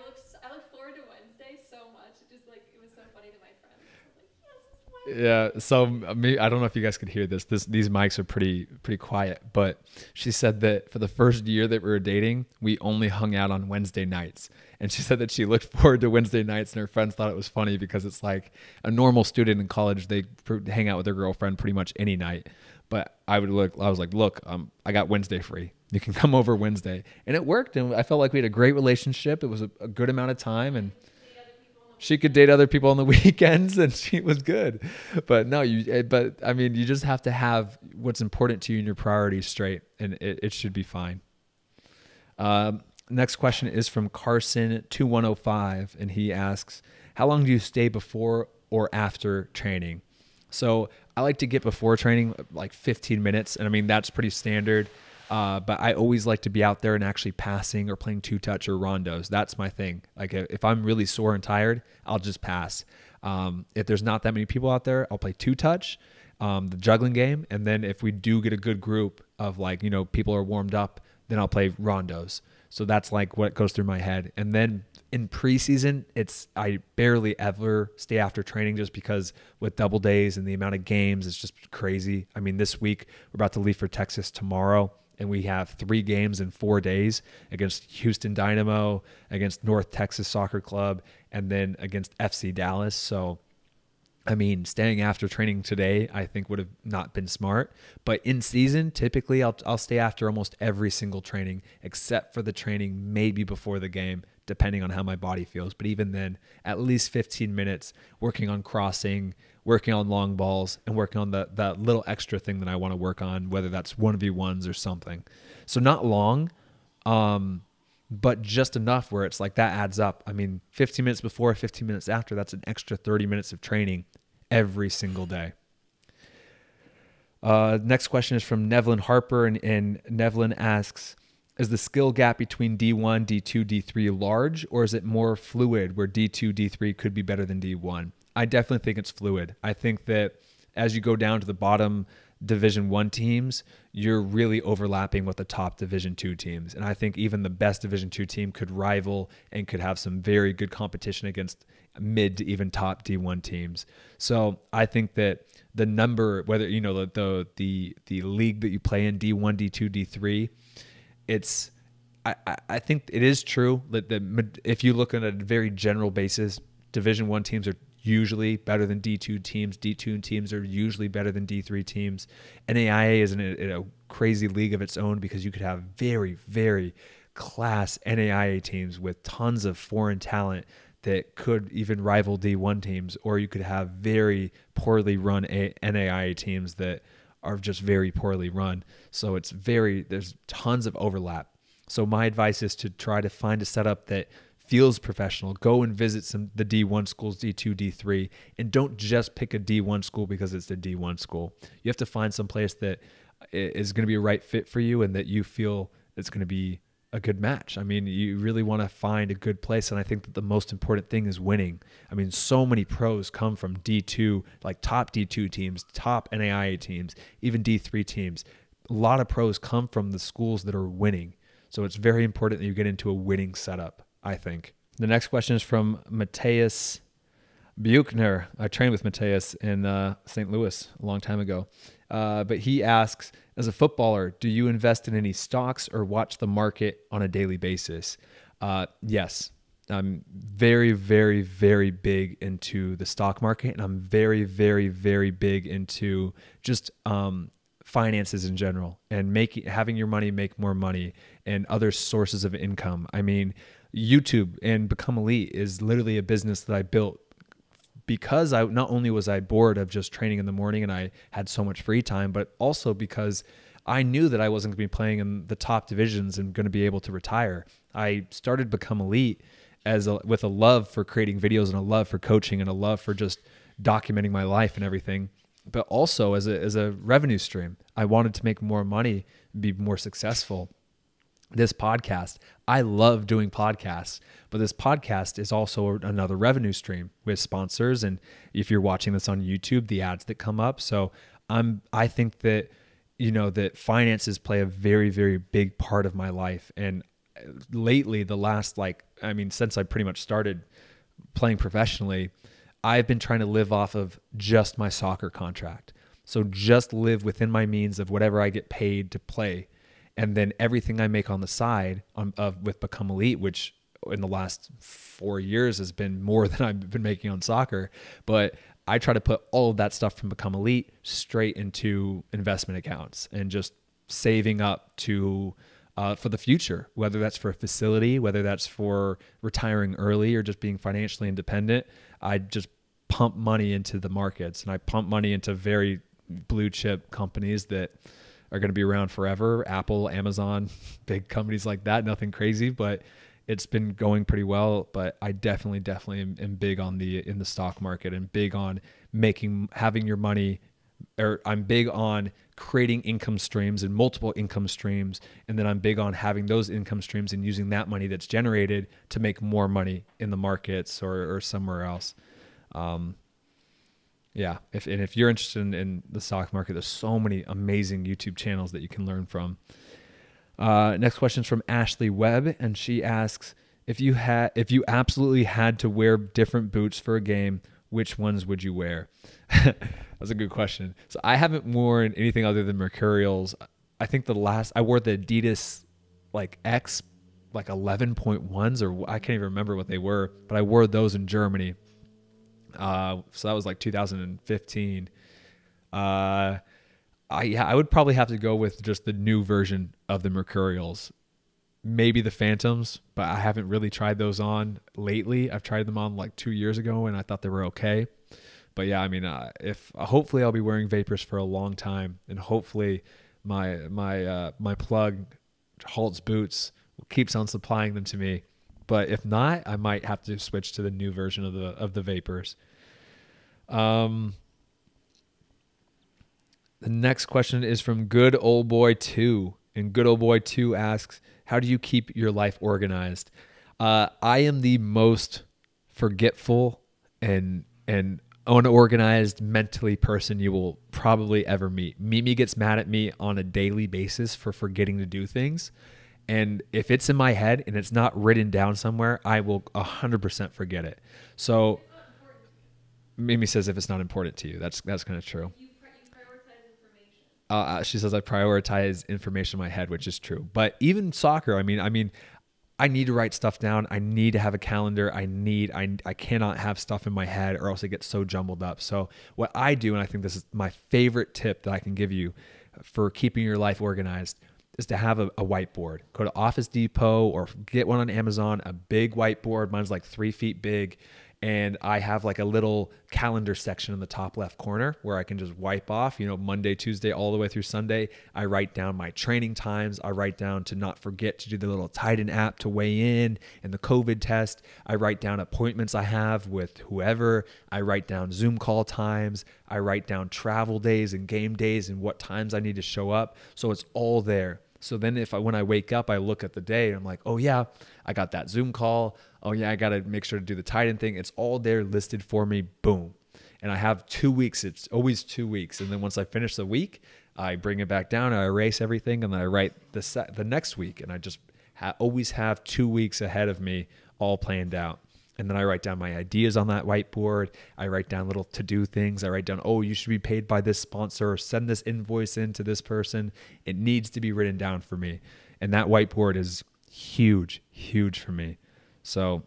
looked forward to Wednesday so much. It was so funny to my friends. I was like, yes, it's Wednesday. Yeah, so I don't know if you guys could hear this. These mics are pretty quiet, but she said that for the first year that we were dating, we only hung out on Wednesday nights. And she said that she looked forward to Wednesday nights, and her friends thought it was funny because it's like a normal student in college, they hang out with their girlfriend pretty much any night. But I was like, look, I got Wednesday free. You can come over Wednesday. And it worked, and I felt like we had a great relationship. It was a good amount of time, and she could date other people on the weekends, and she was good. But no, you just have to have what's important to you and your priorities straight, and it should be fine. Next question is from Carson2105, and he asks, how long do you stay before or after training? So I like to get before training like 15 minutes. And I mean, that's pretty standard. But I always like to be out there and actually passing or playing two touch or rondos. That's my thing. Like if I'm really sore and tired, I'll just pass. If there's not that many people out there, I'll play two touch, the juggling game. And then if we do get a good group of like, you know, people are warmed up, then I'll play rondos. So that's like what goes through my head. And then in preseason, I barely ever stay after training just because with double days and the amount of games, it's just crazy. I mean, this week we're about to leave for Texas tomorrow, and we have 3 games in 4 days against Houston Dynamo, against North Texas Soccer Club, and then against FC Dallas. So I mean, staying after training today, I think would have not been smart. But in season, typically I'll stay after almost every single training, except for the training maybe before the game, depending on how my body feels. But even then, at least 15 minutes working on crossing, working on long balls, and working on that little extra thing that I want to work on, whether that's 1v1s or something. So not long, but just enough where it's like that adds up. I mean, 15 minutes before, 15 minutes after, that's an extra 30 minutes of training every single day. Next question is from Nevlin Harper, and Nevlin asks, is the skill gap between D1, D2, D3 large, or is it more fluid where D2, D3 could be better than D1? I definitely think it's fluid. I think that as you go down to the bottom Division 1 teams, you're really overlapping with the top Division 2 teams. And I think even the best Division 2 team could rival and could have some very good competition against mid to even top D1 teams. So I think that the number, whether, you know, the league that you play in, D1, D2, D3, I think it is true that if you look at a very general basis, Division 1 teams are usually better than D2 teams. D2 teams are usually better than D3 teams. NAIA is in a crazy league of its own because you could have very, very class NAIA teams with tons of foreign talent that could even rival D1 teams, or you could have very poorly run NAIA teams that are just very poorly run. So there's tons of overlap. So my advice is to try to find a setup that feels professional. Go and visit the D1 schools, D2, D3, and don't just pick a D1 school because it's a D1 school. You have to find some place that is going to be a right fit for you and that you feel it's going to be a good match. I mean, you really want to find a good place, and I think that the most important thing is winning. I mean, so many pros come from D2, like top D2 teams, top NAIA teams, even D3 teams. A lot of pros come from the schools that are winning. So it's very important that you get into a winning setup, I think. The next question is from Mateus Buchner. I trained with Mateus in St. Louis a long time ago. But he asks, as a footballer, do you invest in any stocks or watch the market on a daily basis? Yes. I'm very, very, very big into the stock market, and I'm very, very, very big into just finances in general and having your money make more money and other sources of income. I mean, YouTube and Become Elite is literally a business that I built because not only was I bored of just training in the morning and I had so much free time, but also because I knew that I wasn't going to be playing in the top divisions and going to be able to retire. I started Become Elite with a love for creating videos and a love for coaching and a love for just documenting my life and everything, but also as a revenue stream. I wanted to make more money, be more successful. This podcast, I love doing podcasts, but this podcast is also another revenue stream with sponsors. And if you're watching this on YouTube, the ads that come up. So I think that, you know, that finances play a very, very big part of my life. And lately, since I pretty much started playing professionally, I've been trying to live off of just my soccer contract. So just live within my means of whatever I get paid to play. And then everything I make on the side with Become Elite, which in the last 4 years has been more than I've been making on soccer. But I try to put all of that stuff from Become Elite straight into investment accounts and just saving up for the future, whether that's for a facility, whether that's for retiring early or just being financially independent. I just pump money into the markets, and I pump money into very blue chip companies that are going to be around forever. Apple, Amazon, big companies like that, nothing crazy, but it's been going pretty well. But I definitely am big on in the stock market, and big on having your money, or I'm big on creating income streams and multiple income streams. And then I'm big on having those income streams and using that money that's generated to make more money in the markets or somewhere else. Yeah. If you're interested in the stock market, there's so many amazing YouTube channels that you can learn from. Next question is from Ashley Webb, and she asks, if you absolutely had to wear different boots for a game, which ones would you wear? That's a good question. So I haven't worn anything other than Mercurials. I think I wore the Adidas like X, like 11.1s, or I can't even remember what they were, but I wore those in Germany. So that was like 2015. I would probably have to go with just the new version of the Mercurials. Maybe the Phantoms, but I haven't really tried those on lately. I've tried them on like 2 years ago and I thought they were okay. But yeah, I mean, hopefully I'll be wearing Vapors for a long time, and hopefully my plug Halt's boots keeps on supplying them to me. But if not, I might have to switch to the new version of the Vapors. The next question is from Good Old Boy 2, and Good Old Boy 2 asks, how do you keep your life organized? I am the most forgetful and unorganized mentally person you will probably ever meet. Mimi gets mad at me on a daily basis for forgetting to do things. And if it's in my head and it's not written down somewhere, I will 100% forget it. So Mimi says if it's not important to you, that's kind of true. You prioritize information. She says I prioritize information in my head, which is true. But even soccer, I mean, I need to write stuff down. I need to have a calendar. I cannot have stuff in my head or else it gets so jumbled up. So what I do, and I think this is my favorite tip that I can give you for keeping your life organized, is to have a whiteboard. Go to Office Depot or get one on Amazon, a big whiteboard. Mine's like 3 feet big. And I have like a little calendar section in the top left corner where I can just wipe off, Monday, Tuesday, all the way through Sunday. I write down my training times. I write down to not forget to do the little Titan app to weigh in and the COVID test. I write down appointments I have with whoever. I write down Zoom call times. I write down travel days and game days and what times I need to show up. So it's all there. So then when I wake up, I look at the day and I'm like, oh yeah, I got that Zoom call. Oh yeah, I got to make sure to do the Titan thing. It's all there listed for me. Boom. And I have 2 weeks. It's always 2 weeks. And then once I finish the week, I bring it back down. I erase everything and then I write the next week. And I just always have 2 weeks ahead of me all planned out. And then I write down my ideas on that whiteboard. I write down little to-do things. I write down, oh, you should be paid by this sponsor, or send this invoice in to this person. It needs to be written down for me. And that whiteboard is huge, huge for me. So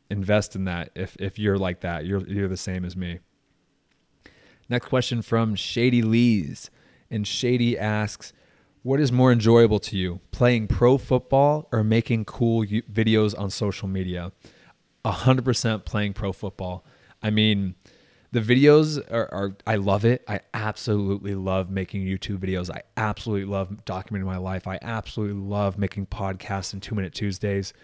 invest in that. If you're like that, you're the same as me. Next question from Shady Lees. And Shady asks, what is more enjoyable to you, playing pro football or making cool videos on social media? 100% playing pro football. I mean, the videos are I love it. I absolutely love making YouTube videos. I absolutely love documenting my life. I absolutely love making podcasts and 2 Minute Tuesdays.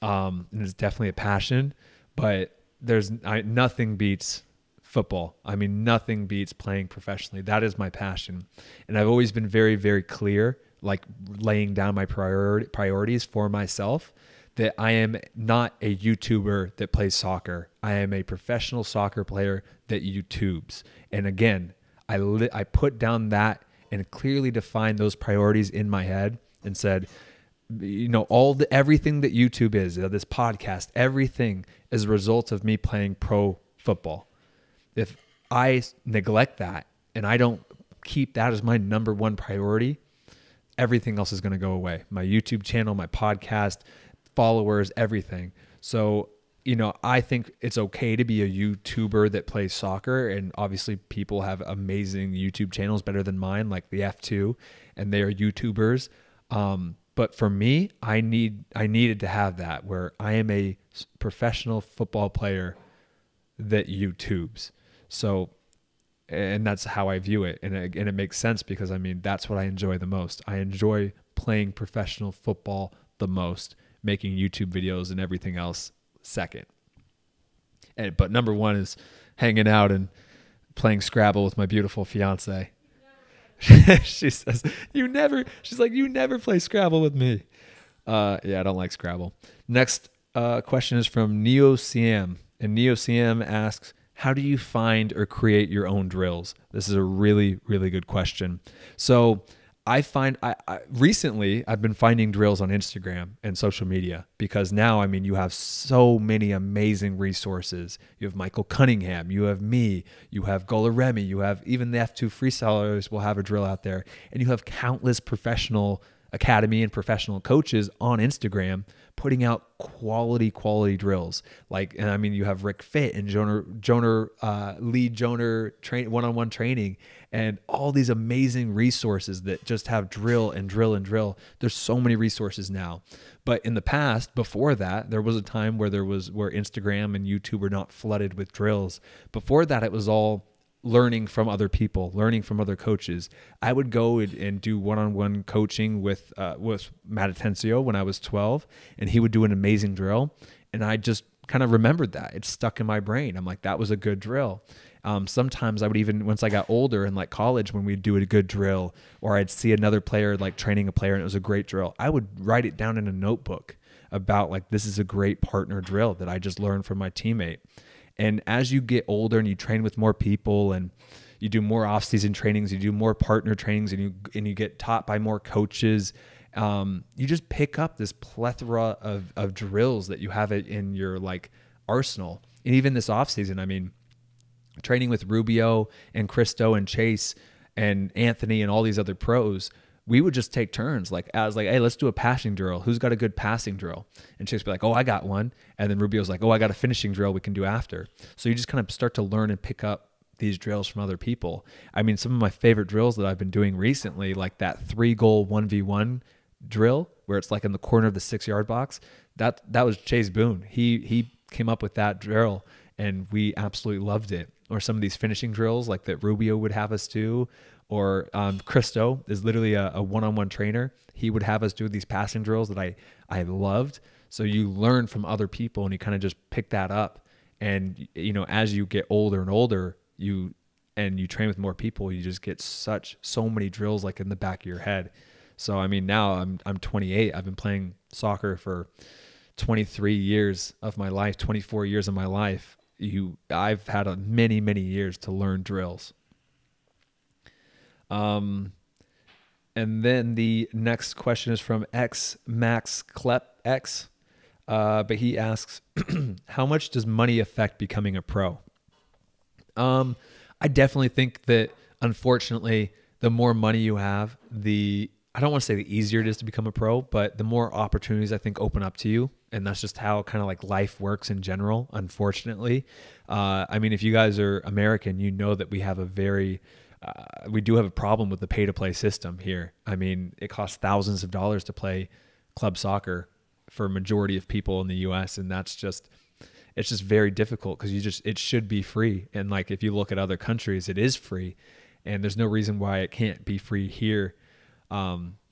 And it's definitely a passion, but nothing beats football. I mean, nothing beats playing professionally. That is my passion. And I've always been very, very clear, like laying down my priorities for myself, that I am not a YouTuber that plays soccer. I am a professional soccer player that YouTubes. And again, I put down that and clearly defined those priorities in my head and said, everything that YouTube is, this podcast, everything is a result of me playing pro football. If I neglect that and I don't keep that as my number one priority, everything else is going to go away. My YouTube channel, my podcast, followers, everything. So, I think it's okay to be a YouTuber that plays soccer. And obviously people have amazing YouTube channels better than mine, like the F2, and they are YouTubers. But for me, I needed to have that where I am a professional football player that YouTubes. So and that's how I view it. And it makes sense because I mean, that's what I enjoy the most. I enjoy playing professional football the most, making YouTube videos and everything else second. But number one is hanging out and playing Scrabble with my beautiful fiance. She says, she's like, you never play Scrabble with me. Yeah, I don't like Scrabble. Next question is from NeoCM. And NeoCM asks, how do you find or create your own drills? This is a really, really good question. So I find recently I've been finding drills on Instagram and social media because now, I mean, you have so many amazing resources. You have Michael Cunningham, you have me, you have Golaremi, you have even the F2 freestylers will have a drill out there, and you have countless professional academy and professional coaches on Instagram putting out quality drills. Like, and I mean, you have Rick Fit and lead Joner train one-on-one training and all these amazing resources that just have drill and drill and drill. There's so many resources now. But in the past, before that, there was a time where Instagram and YouTube were not flooded with drills. Before that, it was all learning from other people, learning from other coaches. I would go and do one-on-one coaching with Matt Atencio when I was 12, and he would do an amazing drill. And I just kind of remembered that. It stuck in my brain. I'm like, that was a good drill. Sometimes I would even, once I got older in like college, when we'd do a good drill, or I'd see another player like training a player and it was a great drill, I would write it down in a notebook about like, this is a great partner drill that I just learned from my teammate. And as you get older and you train with more people and you do more off-season trainings, you do more partner trainings, and you get taught by more coaches, you just pick up this plethora of drills that you have in your like arsenal. And even this off-season, I mean, training with Rubio and Christo and Chase and Anthony and all these other pros, we would just take turns. Like, I was like, hey, let's do a passing drill. Who's got a good passing drill? And Chase would be like, oh, I got one. And then Rubio's like, oh, I got a finishing drill we can do after. So you just kind of start to learn and pick up these drills from other people. I mean, some of my favorite drills that I've been doing recently, like that 3-goal 1v1 drill where it's like in the corner of the 6-yard box, that was Chase Boone. He came up with that drill and we absolutely loved it. Or some of these finishing drills like that Rubio would have us do. Or Christo is literally a one-on-one trainer. He would have us do these passing drills that I loved. So you learn from other people and you kind of just pick that up. And, you know, as you get older and older, you train with more people, you just get so many drills like in the back of your head. So, I mean, now I'm 28. I've been playing soccer for 23 years of my life, 24 years of my life. I've had many, many years to learn drills. And then the next question is from XMaxClepX, but he asks, how much does money affect becoming a pro? I definitely think that, unfortunately, the more money you have, I don't want to say the easier it is to become a pro, but the more opportunities I think open up to you. And that's just how kind of like life works in general, unfortunately. I mean, if you guys are American, you know that we have we do have a problem with the pay-to-play system here. I mean, it costs thousands of dollars to play club soccer for a majority of people in the U.S. And it's just very difficult because it should be free. And like, if you look at other countries, it is free. And there's no reason why it can't be free here.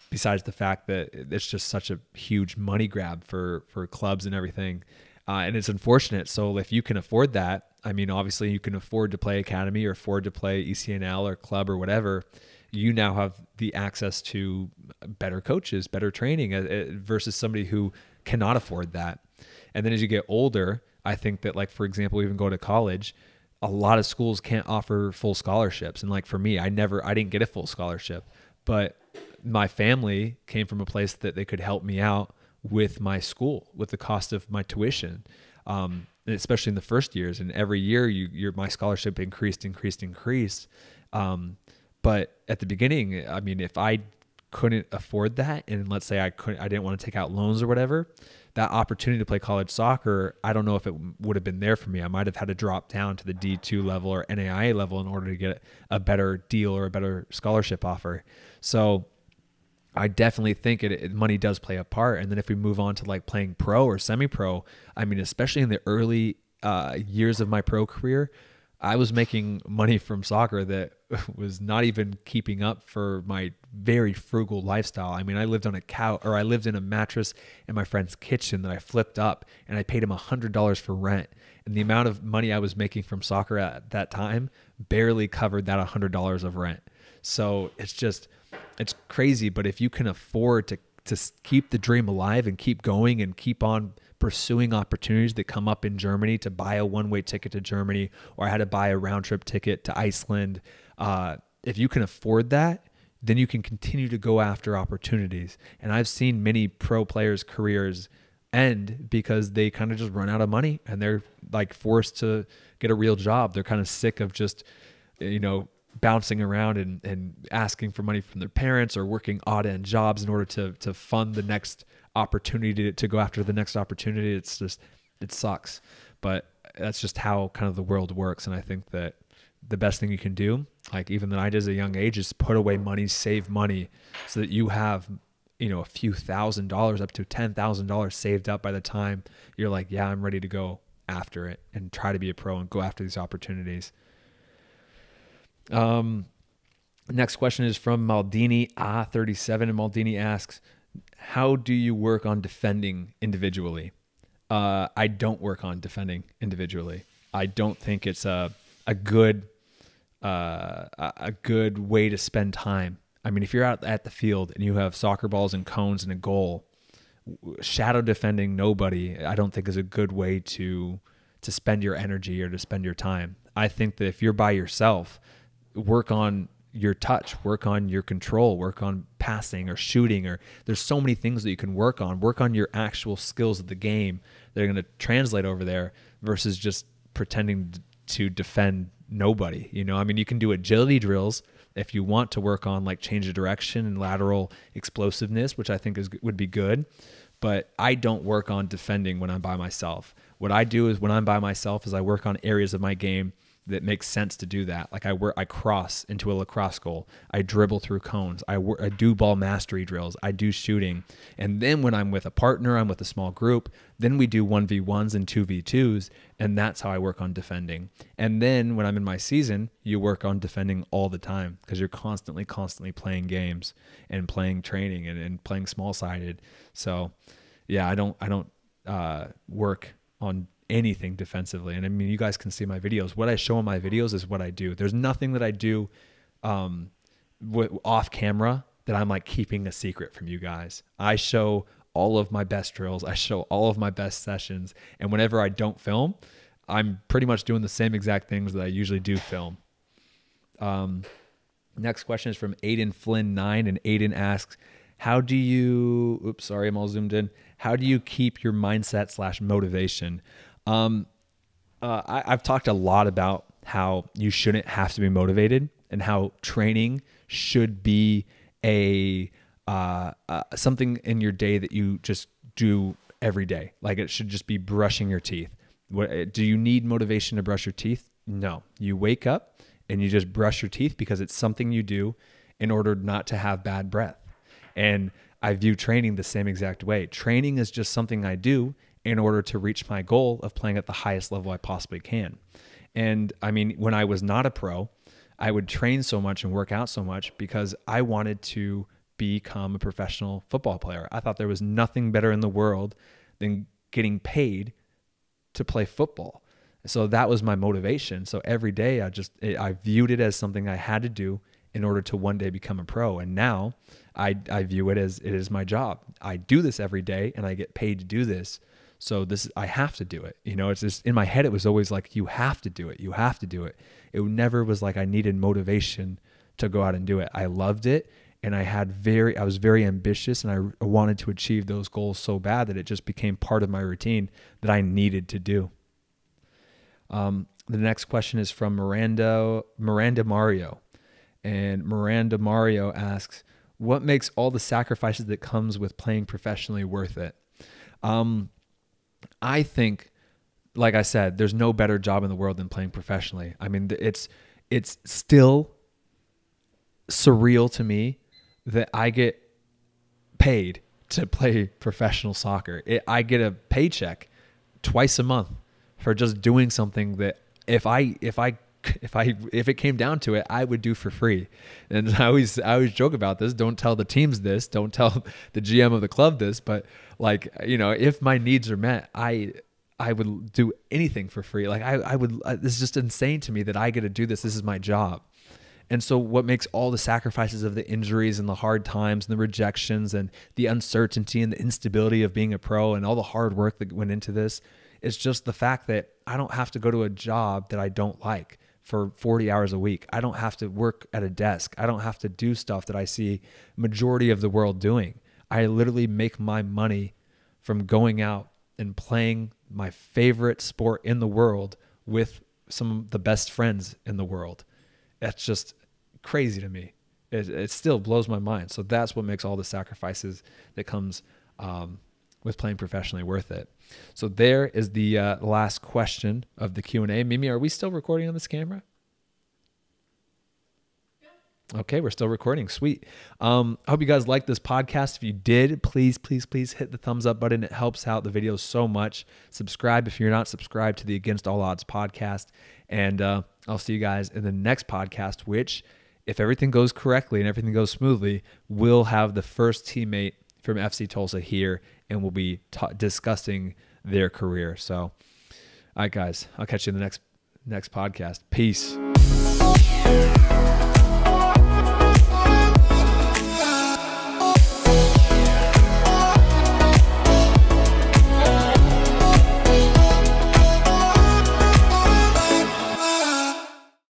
Besides the fact that it's just such a huge money grab for clubs and everything. And it's unfortunate. So if you can afford that, I mean, obviously you can afford to play academy or afford to play ECNL or club or whatever. You now have the access to better coaches, better training versus somebody who cannot afford that. And then as you get older, I think that, like, for example, even go to college, a lot of schools can't offer full scholarships. And like for me, I didn't get a full scholarship, but my family came from a place that they could help me out with my school, with the cost of my tuition. Especially in the first years, and every year my scholarship increased. But at the beginning, I mean, if I couldn't afford that, and let's say I didn't want to take out loans or whatever, that opportunity to play college soccer, I don't know if it would have been there for me. I might have had to drop down to the D2 level or NAIA level in order to get a better deal or a better scholarship offer. So I definitely think money does play a part. And then if we move on to like playing pro or semi-pro, I mean, especially in the early years of my pro career, I was making money from soccer that was not even keeping up for my very frugal lifestyle. I mean, I lived on a couch, or I lived in a mattress in my friend's kitchen that I flipped up, and I paid him $100 for rent. And the amount of money I was making from soccer at that time barely covered that $100 of rent. So it's crazy. But if you can afford to keep the dream alive and keep going and keep on pursuing opportunities that come up in Germany, to buy a one-way ticket to Germany, or I had to buy a round-trip ticket to Iceland. If you can afford that, then you can continue to go after opportunities. And I've seen many pro players' careers end because they kind of just run out of money and they're like forced to get a real job. They're kind of sick of just, bouncing around and asking for money from their parents, or working odd end jobs in order to fund the next opportunity, to go after the next opportunity. It's just, it sucks, but that's just how kind of the world works. And I think that the best thing you can do, like even that I did as a young age, is put away money, save money, so that you have, a few $1,000s, up to $10,000 saved up by the time you're like, yeah, I'm ready to go after it and try to be a pro and go after these opportunities. Next question is from Maldini 37, and Maldini asks, how do you work on defending individually? I don't work on defending individually. I don't think it's a good way to spend time. I mean, if you're out at the field and you have soccer balls and cones and a goal, shadow defending nobody, I don't think is a good way to spend your energy or to spend your time. I think that if you're by yourself, work on your touch, work on your control, work on passing or shooting, or there's so many things that you can work on your actual skills of the game that are going to translate over there, versus just pretending to defend nobody. I mean, you can do agility drills if you want to work on like change of direction and lateral explosiveness, which I think would be good. But I don't work on defending when I'm by myself. What I do is when I'm by myself is I work on areas of my game that makes sense to do that. Like I cross into a lacrosse goal. I dribble through cones. I do ball mastery drills. I do shooting. And then when I'm with a partner, I'm with a small group, then we do 1v1s and 2v2s. And that's how I work on defending. And then when I'm in my season, you work on defending all the time, because you're constantly playing games and playing training and playing small sided. So yeah, I don't work on anything defensively. And I mean, you guys can see my videos. What I show in my videos is what I do. There's nothing that I do off camera that I'm like keeping a secret from you guys. I show all of my best drills. I show all of my best sessions. And whenever I don't film, I'm pretty much doing the same exact things that I usually do film. Next question is from Aiden Flynn 9, and Aiden asks, how do you, oops, sorry, I'm all zoomed in. How do you keep your mindset / motivation? I've talked a lot about how you shouldn't have to be motivated, and how training should be something in your day that you just do every day. Like it should just be brushing your teeth. Do you need motivation to brush your teeth? No. You wake up and you just brush your teeth because it's something you do in order not to have bad breath. And I view training the same exact way. Training is just something I do in order to reach my goal of playing at the highest level I possibly can. And I mean, when I was not a pro, I would train so much and work out so much because I wanted to become a professional football player. I thought there was nothing better in the world than getting paid to play football. So that was my motivation. So every day I viewed it as something I had to do in order to one day become a pro. And now I view it as it is my job. I do this every day and I get paid to do this. So I have to do it. It's just in my head, it was always like, you have to do it. You have to do it. It never was like I needed motivation to go out and do it. I loved it. And I was very ambitious, and I wanted to achieve those goals so bad that it just became part of my routine that I needed to do. The next question is from Miranda Mario. And Miranda Mario asks, what makes all the sacrifices that comes with playing professionally worth it? I think, like I said, there's no better job in the world than playing professionally. I mean, it's still surreal to me that I get paid to play professional soccer. I get a paycheck twice a month for just doing something that if I if it came down to it, I would do for free. And I always joke about this. Don't tell the teams this. Don't tell the GM of the club this. But like, you know, if my needs are met, I would do anything for free. Like I would. This is just insane to me that I get to do this. This is my job. And so what makes all the sacrifices of the injuries and the hard times and the rejections and the uncertainty and the instability of being a pro and all the hard work that went into this is just the fact that I don't have to go to a job that I don't like for 40 hours a week. I don't have to work at a desk. I don't have to do stuff that I see majority of the world doing. I literally make my money from going out and playing my favorite sport in the world with some of the best friends in the world. That's just crazy to me. It still blows my mind. So that's what makes all the sacrifices that comes with playing professionally worth it. So there is the last question of the Q&A. Mimi, are we still recording on this camera? Yeah. Okay, we're still recording. Sweet. I hope you guys liked this podcast. If you did, please hit the thumbs up button. It helps out the videos so much. Subscribe if you're not subscribed to the Against All Odds podcast. And I'll see you guys in the next podcast, which, if everything goes correctly and everything goes smoothly, we'll have the first teammate from FC Tulsa here, and we'll be discussing their career. So, all right, guys, I'll catch you in the next podcast. Peace.